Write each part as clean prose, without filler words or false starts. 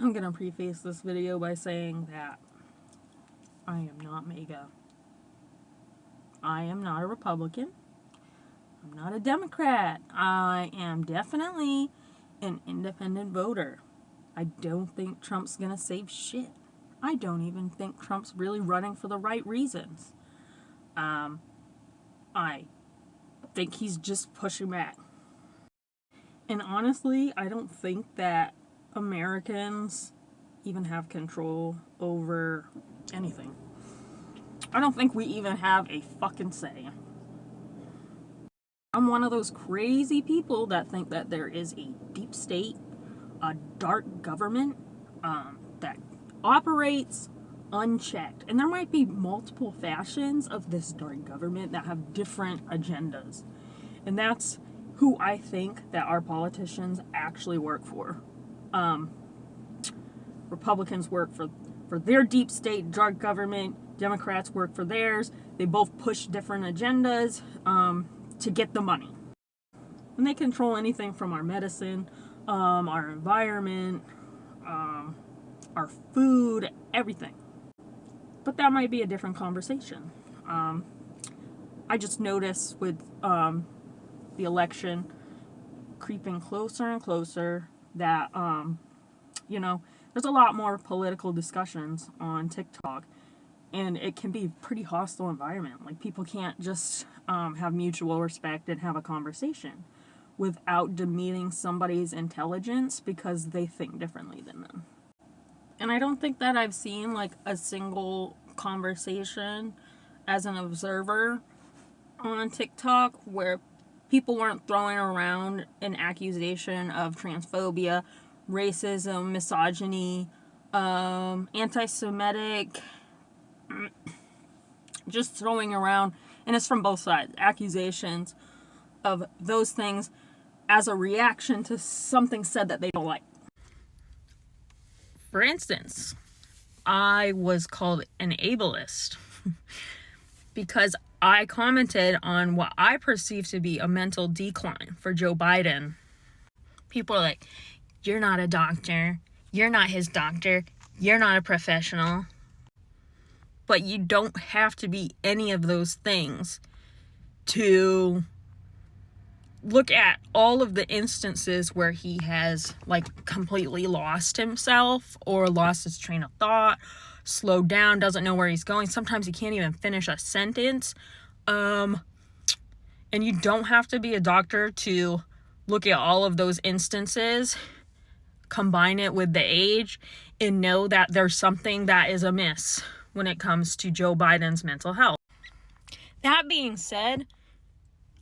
I'm gonna preface this video by saying that I am not MAGA. I am not a Republican. I'm not a Democrat. I am definitely an independent voter. I don't think Trump's gonna save shit. I don't even think Trump's really running for the right reasons. I think he's just pushing back. And honestly, I don't think that Americans even have control over anything. I don't think we even have a fucking say. I'm one of those crazy people that think that there is a deep state, a dark government that operates unchecked. And there might be multiple factions of this dark government that have different agendas. And that's who I think that our politicians actually work for. Republicans work for their deep state dark government. Democrats work for theirs. They both push different agendas to get the money. And they control anything from our medicine, our environment, our food, everything. But that might be a different conversation. I just noticed with the election creeping closer and closer that, there's a lot more political discussions on TikTok. And it can be a pretty hostile environment. Like, people can't just have mutual respect and have a conversation without demeaning somebody's intelligence because they think differently than them. And I don't think that I've seen, like, a single conversation as an observer on TikTok where people weren't throwing around an accusation of transphobia, racism, misogyny, anti-Semitic, just throwing around, and it's from both sides, accusations of those things as a reaction to something said that they don't like. For instance, I was called an ableist because I commented on what I perceive to be a mental decline for Joe Biden. People are like, you're not a doctor, you're not his doctor, you're not a professional. But you don't have to be any of those things to look at all of the instances where he has, like, completely lost himself or lost his train of thought, slowed down, doesn't know where he's going. Sometimes he can't even finish a sentence. And you don't have to be a doctor to look at all of those instances, combine it with the age, and know that there's something that is amiss when it comes to Joe Biden's mental health. That being said,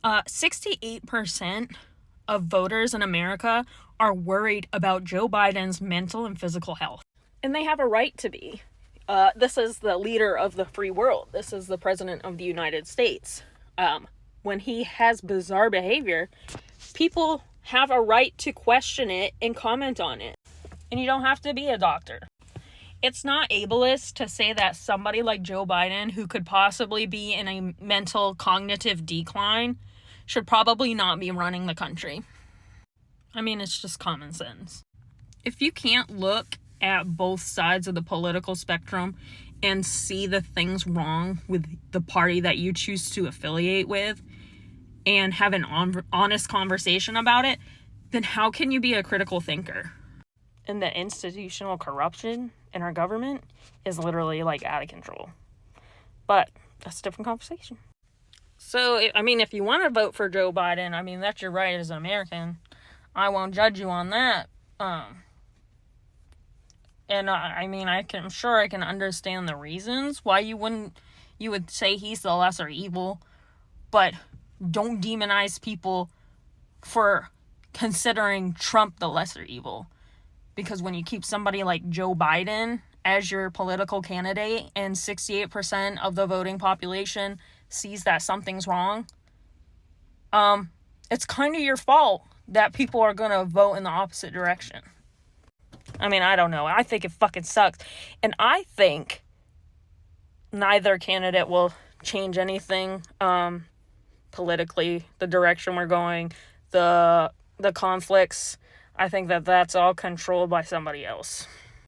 68% of voters in America are worried about Joe Biden's mental and physical health. And they have a right to be. This is the leader of the free world. This is the president of the United States. When he has bizarre behavior, people have a right to question it and comment on it. And you don't have to be a doctor. It's not ableist to say that somebody like Joe Biden, who could possibly be in a mental cognitive decline, should probably not be running the country. I mean, it's just common sense. If you can't look at both sides of the political spectrum and see the things wrong with the party that you choose to affiliate with and have an honest conversation about it, then how can you be a critical thinker? And the institutional corruption in our government is literally, like, out of control. But that's a different conversation. So, I mean, if you want to vote for Joe Biden, I mean, that's your right as an American. I won't judge you on that. And I'm sure I can understand the reasons why you would say he's the lesser evil, but don't demonize people for considering Trump the lesser evil. Because when you keep somebody like Joe Biden as your political candidate and 68% of the voting population sees that something's wrong, it's kind of your fault that people are going to vote in the opposite direction. I mean, I don't know. I think it fucking sucks. And I think neither candidate will change anything politically, the direction we're going, the conflicts. I think that that's all controlled by somebody else.